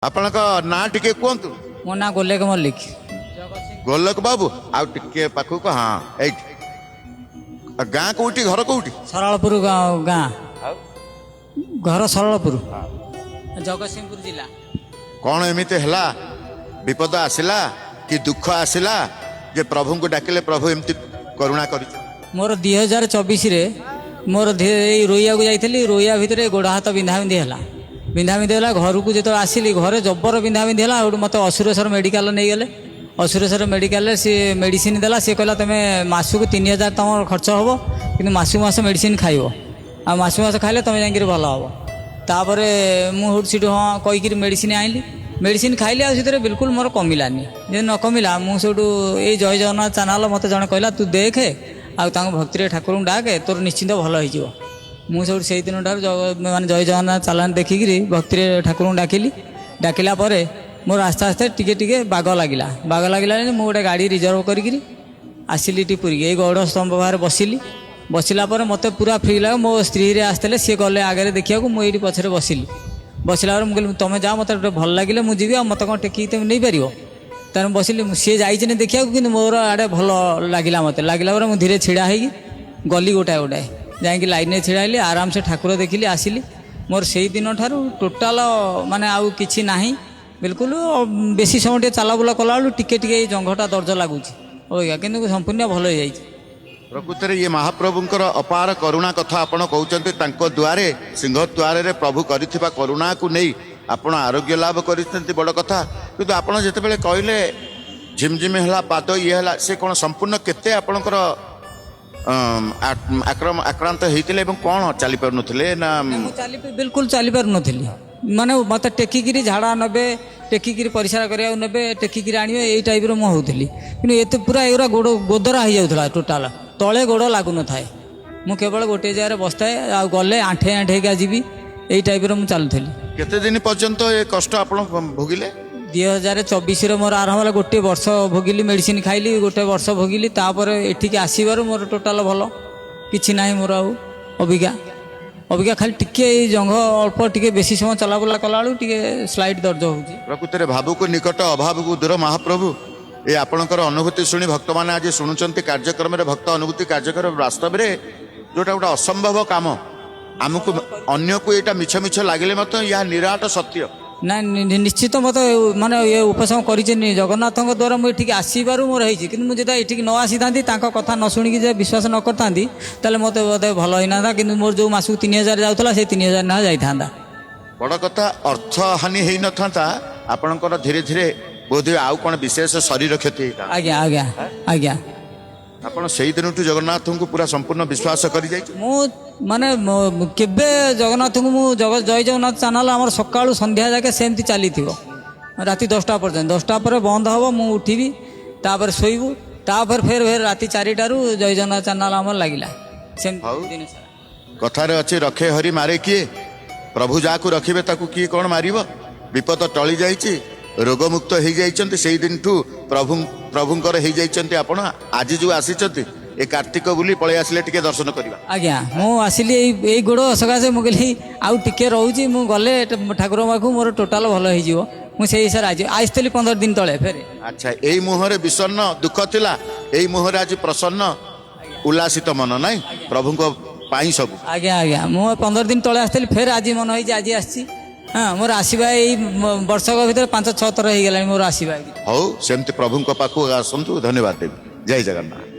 ଆପଣଙ୍କ ନାଁ ଟିକେ କୁହନ୍ତୁ। ମୋ ନାଁ ଗୋଲେକ ମଲ୍ଲିକ। ଗୋଲକ ବାବୁ ଆଉ ଟିକେ ପାଖକୁ ହଁ ଏଇଠି। ଗାଁ କୋଉଠି ଘର କୋଉଠି? ସରଳପୁର ଗାଁ ଘର ସରଳପୁର ଜଗତସିଂହପୁର ଜିଲ୍ଲା। କଣ ଏମିତି ହେଲା ବିପଦ ଆସିଲା କି ଦୁଃଖ ଆସିଲା ଯେ ପ୍ରଭୁଙ୍କୁ ଡାକିଲେ ପ୍ରଭୁ ଏମିତି କରୁଣା କରିଛୁ? ମୋର 2024 ମୋର ଏଇ ରୋଇବାକୁ ଯାଇଥିଲି। ରୋଇଆ ଭିତରେ ଗୋଡ଼ ହାତ ବିନ୍ଧାବିନ୍ଧି ହେଲା। ଘରକୁ ଯେତେବେଳେ ଆସିଲି ଘରେ ଜବର ବିନ୍ଧାବିନ୍ଧି ହେଲା। ଆଉ ମୋତେ ଅସୁରେଶ୍ୱର ମେଡ଼ିକାଲ ନେଇଗଲେ। ଅସୁରେଶ୍ୱର ମେଡ଼ିକାଲରେ ସିଏ ମେଡ଼ିସିନ ଦେଲା। ସିଏ କହିଲା ତୁମେ ମାସକୁ 3000 ତୁମର ଖର୍ଚ୍ଚ ହେବ, କିନ୍ତୁ ମାସକୁ ମାସ ମେଡ଼ିସିନ ଖାଇବ, ଆଉ ମାସକୁ ମାସ ଖାଇଲେ ତୁମେ ଯାଇକିରି ଭଲ ହେବ। ତାପରେ ମୁଁ ସେଠୁ ହଁ କହିକିରି ମେଡ଼ିସିନ ଆଣିଲି। ମେଡ଼ିସିନ ଖାଇଲି, ଆଉ ସେଥିରେ ବିଲକୁଲ ମୋର କମିଲାନି। ଯଦି ନ କମିଲା ମୁଁ ସେଇଠୁ ଏଇ ଜୟ ଜଗନ୍ନାଥ ଚ୍ୟାନେଲ ମୋତେ ଜଣେ କହିଲା ତୁ ଦେଖେ ଆଉ ତାଙ୍କ ଭକ୍ତିରେ ଠାକୁରଙ୍କୁ ଡାକେ, ତୋର ନିଶ୍ଚିନ୍ତ ଭଲ ହେଇଯିବ। ମୁଁ ସବୁଠୁ ସେଇ ଦିନଠାରୁ ମାନେ ଜୟ ଜଗନ୍ନାଥ ଚ୍ୟାନେଲ ଦେଖିକିରି ଭକ୍ତିରେ ଠାକୁରଙ୍କୁ ଡାକିଲି। ଡାକିଲା ପରେ ମୋର ଆସ୍ତେ ଆସ୍ତେ ଟିକେ ଟିକେ ବାଗ ଲାଗିଲା ମୁଁ ଗୋଟେ ଗାଡ଼ି ରିଜର୍ଭ କରିକିରି ଆସିଲି ଏଠି ପୁରୀକି। ଏଇ ଗୌଡ଼ ସ୍ତମ୍ଭ ବାହାରେ ବସିଲି। ବସିଲା ପରେ ମୋତେ ପୁରା ଫ୍ରି ଲାଗେ। ମୋ ସ୍ତ୍ରୀରେ ଆସିଥିଲେ, ସିଏ ଗଲେ ଆଗରେ ଦେଖିବାକୁ, ମୁଁ ଏଇଠି ପଛରେ ବସିଲି। ବସିଲା ପରେ ମୁଁ କହିଲି ତମେ ଯାଅ, ମୋତେ ଗୋଟେ ଭଲ ଲାଗିଲେ ମୁଁ ଯିବି, ଆଉ ମୋତେ କ'ଣ ଟେକିକି ତୁମେ ନେଇପାରିବ? ତାର ମୁଁ ବସିଲି। ସିଏ ଯାଇଛନ୍ତି ଦେଖିବାକୁ, କିନ୍ତୁ ମୋର ଆଡ଼େ ଭଲ ଲାଗିଲା। ମୋତେ ଲାଗିଲା ପରେ ମୁଁ ଧୀରେ ଛିଡ଼ା ହେଇକି ଗଲି ଗୋଟାଏ ଯାଇକି ଲାଇନରେ ଛିଡ଼ା ହେଲି। ଆରାମସେ ଠାକୁର ଦେଖିଲି, ଆସିଲି। ମୋର ସେଇ ଦିନଠାରୁ ଟୋଟାଲ ମାନେ ଆଉ କିଛି ନାହିଁ ବିଲକୁଲ। ବେଶୀ ସମୟ ଟିକେ ଚାଲାବୁଲା କଲାବେଳକୁ ଟିକେ ଟିକେ ଏଇ ଜଙ୍ଘଟା ଦର୍ଜ ଲାଗୁଛି ଅବିକା, କିନ୍ତୁ ସମ୍ପୂର୍ଣ୍ଣ ଭଲ ହେଇଯାଇଛି। ପ୍ରକୃତରେ ଇଏ ମହାପ୍ରଭୁଙ୍କର ଅପାର କରୁଣା କଥା ଆପଣ କହୁଛନ୍ତି। ତାଙ୍କ ଦ୍ୱାରେ ସିଂହ ଦ୍ୱାରରେ ପ୍ରଭୁ କରିଥିବା କରୁଣାକୁ ନେଇ ଆପଣ ଆରୋଗ୍ୟ ଲାଭ କରିଛନ୍ତି, ବଡ଼ କଥା। କିନ୍ତୁ ଆପଣ ଯେତେବେଳେ କହିଲେ ଝିମଝିମ ହେଲା ପାଦ ଇଏ ହେଲା, ସେ କ'ଣ ସମ୍ପୂର୍ଣ୍ଣ କେତେ ଆପଣଙ୍କର ଆକ୍ରାନ୍ତ ହେଇଥିଲେ ଏବଂ କ'ଣ ଚାଲିପାରୁନଥିଲେ ନା? ମୁଁ ବିଲକୁଲ ଚାଲିପାରୁନଥିଲି। ମାନେ ମୋତେ ଟେକିକିରି ଝାଡ଼ା ନେବେ, ଟେକିକିରି ପରିସ୍ରା କରିବାକୁ ନେବେ, ଟେକିକିରି ଆଣିବେ, ଏଇ ଟାଇପ୍ର ମୁଁ ହେଉଥିଲି। କିନ୍ତୁ ଏତେ ପୁରା ଏଗୁଡ଼ା ଗୋଦରା ହେଇଯାଉଥିଲା ଟୋଟାଲ, ତଳେ ଗୋଡ଼ ଲାଗୁନଥାଏ। ମୁଁ କେବଳ ଗୋଟିଏ ଜାଗାରେ ବସିଥାଏ, ଆଉ ଗଲେ ଆଣ୍ଠେଇକା ଯିବି, ଏଇ ଟାଇପ୍ର ମୁଁ ଚାଲୁଥିଲି। କେତେ ଦିନ ପର୍ଯ୍ୟନ୍ତ ଏ କଷ୍ଟ ଆପଣ ଭୋଗିଲେ? 2024 ମୋର ଆରମ୍ଭ ହେଲା। ଗୋଟିଏ ବର୍ଷ ଭୋଗିଲି, ମେଡ଼ିସିନ ଖାଇଲି, ଗୋଟେ ବର୍ଷ ଭୋଗିଲି। ତାପରେ ଏଠିକି ଆସିବାରୁ ମୋର ଟୋଟାଲ ଭଲ କିଛି ନାହିଁ। ମୋର ଆଉ ଅବିକା ଖାଲି ଟିକେ ଏଇ ଜଙ୍ଘ ଅଳ୍ପ ଟିକେ ବେଶୀ ସମୟ ଚଲାବୁଲା କଲାବେଳକୁ ଟିକେ ସ୍ଲାଇଟ୍ ଦର୍ଜ ହେଉଛି। ପ୍ରକୃତରେ ଭାବୁକୁ ନିକଟ ଅଭାବକୁ ଦୂର ମହାପ୍ରଭୁ, ଏ ଆପଣଙ୍କର ଅନୁଭୂତି ଶୁଣି ଭକ୍ତମାନେ ଆଜି ଶୁଣୁଛନ୍ତି କାର୍ଯ୍ୟକ୍ରମରେ, ଭକ୍ତ ଅନୁଭୂତି କାର୍ଯ୍ୟକ୍ରମ। ବାସ୍ତବରେ ଯେଉଁଟା ଗୋଟେ ଅସମ୍ଭବ କାମ, ଆମକୁ ଅନ୍ୟକୁ ଏଇଟା ମିଛ ଲାଗିଲେ ମଧ୍ୟ ଏହା ନିରାଟ ସତ୍ୟ। ନା ନିଶ୍ଚିତ ମୋତେ ମାନେ ଏ ଉପଶମ କରିଛନ୍ତି ଜଗନ୍ନାଥଙ୍କ ଦ୍ୱାରା। ମୁଁ ଏଠିକି ଆସିବାରୁ ମୋର ହେଇଛି, କିନ୍ତୁ ମୁଁ ଯଦି ଏଠିକି ନ ଆସିଥାନ୍ତି, ତାଙ୍କ କଥା ନ ଶୁଣିକି ଯଦି ବିଶ୍ୱାସ ନ କରିଥାନ୍ତି, ତାହେଲେ ମୋତେ ଭଲ ହେଇନାହାନ୍ତା। କିନ୍ତୁ ମୋର ଯେଉଁ ମାସକୁ 3000 ଯାଉଥିଲା, ସେଇ 3000 ନାଁ ଯାଇଥାନ୍ତା। ବଡ଼ କଥା, ଅର୍ଥ ହାନି ହେଇନଥାନ୍ତା ଆପଣଙ୍କର। ଧୀରେ ଧୀରେ ବୋଧହୁଏ ଆଉ କ'ଣ ବିଶେଷ ଶରୀର କ୍ଷତି ହେଇଥାନ୍ତା। ଆଜ୍ଞା। ଆପଣ ସେଇ ଦିନଠୁ ଜଗନ୍ନାଥଙ୍କୁ ପୁରା ସମ୍ପୂର୍ଣ୍ଣ ବିଶ୍ୱାସ କରିଯାଇଛି? ମୁଁ ମାନେ କେବେ ଜଗନ୍ନାଥଙ୍କୁ ମୁଁ ଜୟ ଜଗନ୍ନାଥ ଚ୍ୟାନେଲ ଆମର ସକାଳୁ ସନ୍ଧ୍ୟା ଯାକେ ସେମିତି ଚାଲିଥିବ, ରାତି 10ଟା ପର୍ଯ୍ୟନ୍ତ। 10ଟା ପରେ ବନ୍ଦ ହେବ, ମୁଁ ଉଠିବି, ତାପରେ ଶୋଇବୁ, ତାପରେ ଫେର ରାତି 4ଟାରୁ ଜୟ ଜଗନ୍ନାଥ ଚ୍ୟାନେଲ ଆମର ଲାଗିଲା ସେମିତି ଦିନ ସାରା। କଥାରେ ଅଛି ରଖେ ହରି ମାରେ କିଏ? ପ୍ରଭୁ ଯାହାକୁ ରଖିବେ ତାକୁ କିଏ କ'ଣ ମାରିବ? ବିପଦ ଟଳି ଯାଇଛି, ରୋଗମୁକ୍ତ ହେଇଯାଇଛନ୍ତି। ସେଇ ଦିନଠୁ ପ୍ରଭୁଙ୍କର ହେଇଯାଇଛନ୍ତି ଆପଣ। ଆଜି ଯେଉଁ ଆସିଛନ୍ତି ଏ କାର୍ତ୍ତିକ ବୋଲି ପଳେଇ ଆସିଲେ ଟିକେ ଦର୍ଶନ କରିବା। ଆଜ୍ଞା, ମୁଁ ଆସିଲି ଏଇ ଗୋଡ଼ ସକାଶେ। ମୁଁ କହିଲି ଆଉ ଟିକେ ରହୁଛି, ମୁଁ ଗଲେ ଠାକୁରଙ୍କ ପାଖକୁ ମୋର ଟୋଟାଲ ଭଲ ହେଇଯିବ। ମୁଁ ସେଇ ହିସାବରେ ଆସିଥିଲି 15 ଦିନ ତଳେ ଫେରେ। ଆଚ୍ଛା, ଏଇ ମୁହଁରେ বিষণ্ଣ ଦୁଃଖ ଥିଲା, ଏଇ ମୁହଁରେ ଆଜି ପ୍ରସନ୍ନ ଉଲ୍ଲାସିତ ମନ, ନାଇଁ ପ୍ରଭୁଙ୍କ ପାଇଁ ସବୁ। ଆଜ୍ଞା, ମୁଁ 15 ଦିନ ତଳେ ଆସିଥିଲି, ଫେରେ ଆଜି ମନ ହେଇଛି ଆଜି ଆସିଛି। ହଁ, ମୋର ଆସିବା ଏଇ ବର୍ଷକ ଭିତରେ 5-6 ଥର ହେଇଗଲାଣି ମୋର ଆସିବା। ହଉ, ସେମିତି ପ୍ରଭୁଙ୍କ ପାଖକୁ ଆସନ୍ତୁ। ଧନ୍ୟବାଦ ଦେବି। ଜୟ ଜଗନ୍ନାଥ।